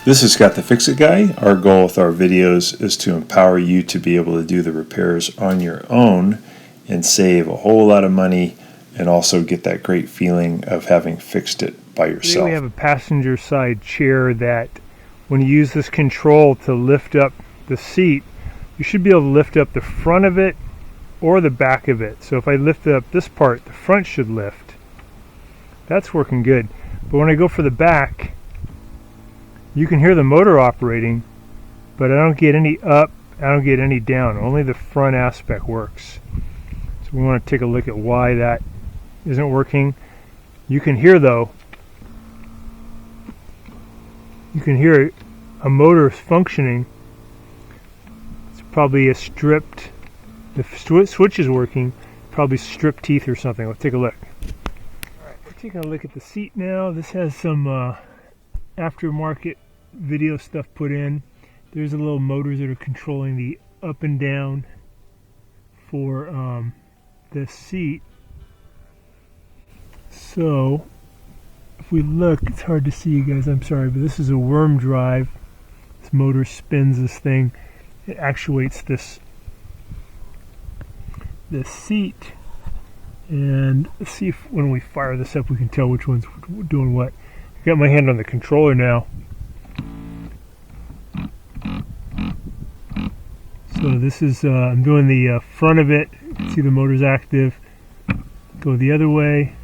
This is Scott the Fix-It Guy. Our goal with our videos is to empower you to be able to do the repairs on your own and save a whole lot of money and also get that great feeling of having fixed it by yourself. Today we have a passenger side chair that when you use this control to lift up the seat, you should be able to lift up the front of it or the back of it. So if I lift up this part, the front should lift. That's working good. But when I go for the back, you can hear the motor operating, but I don't get any up, I don't get any down. Only the front aspect works. So we want to take a look at why that isn't working. You can hear though, you can hear a motor functioning. It's probably a stripped, the switch is working, probably stripped teeth or something. Let's take a look. Alright, we're taking a look at the seat now. This has some aftermarket video stuff put in. There's the little motors that are controlling the up and down for the seat. So if we look, it's hard to see you guys, I'm sorry, but this is a worm drive. This motor spins this thing. It actuates this seat, and let's see if when we fire this up we can tell which one's doing what. I got my hand on the controller now. So this is, I'm doing the front of it. You can see the motor's active. Go the other way.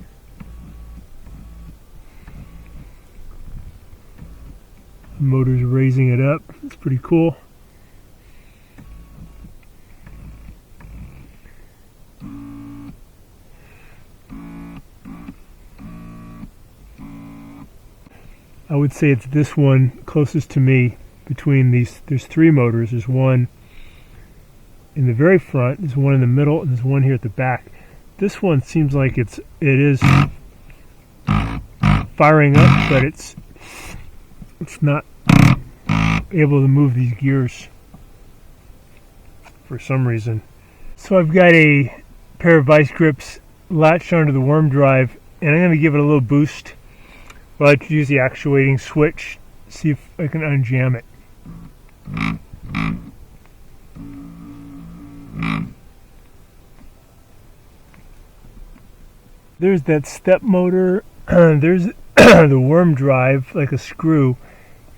The motor's raising it up. It's pretty cool. I would say it's this one closest to me between these. There's three motors. There's one in the very front, there's one in the middle, and there's one here at the back. This one seems like it is firing up, but it's not able to move these gears for some reason. So I've got a pair of vice grips latched onto the worm drive, and I'm going to give it a little boost. Well, I like to use the actuating switch, see if I can unjam it. There's that step motor. There's the worm drive, like a screw.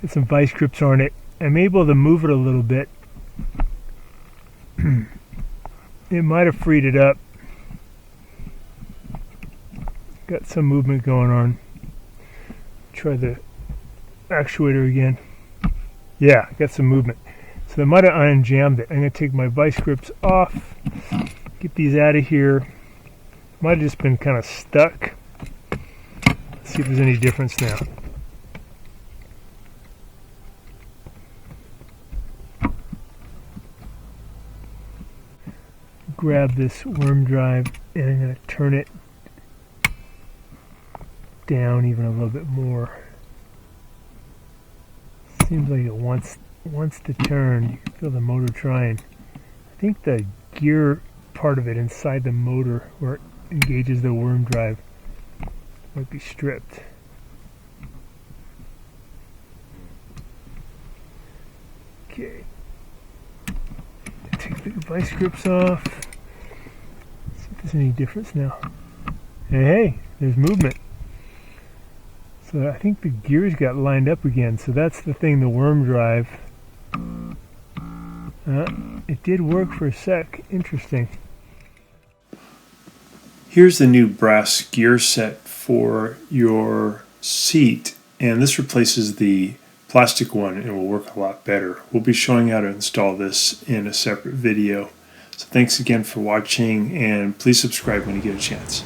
Get some vice grips on it. I'm able to move it a little bit. It might have freed it up. Got some movement going on. Try the actuator again. Yeah, got some movement. So I might have unjammed it. I'm going to take my vice grips off, get these out of here. Might have just been kind of stuck. Let's see if there's any difference now. Grab this worm drive and I'm going to turn it down even a little bit more. Seems like it wants to turn. You can feel the motor trying. I think the gear part of it inside the motor where it engages the worm drive might be stripped. Okay. Take the vice grips off. See if there's any difference now. Hey, there's movement. So I think the gears got lined up again. So that's the thing, the worm drive. It did work for a sec. Interesting. Here's the new brass gear set for your seat, and this replaces the plastic one and will work a lot better. We'll be showing how to install this in a separate video. So thanks again for watching, and please subscribe when you get a chance.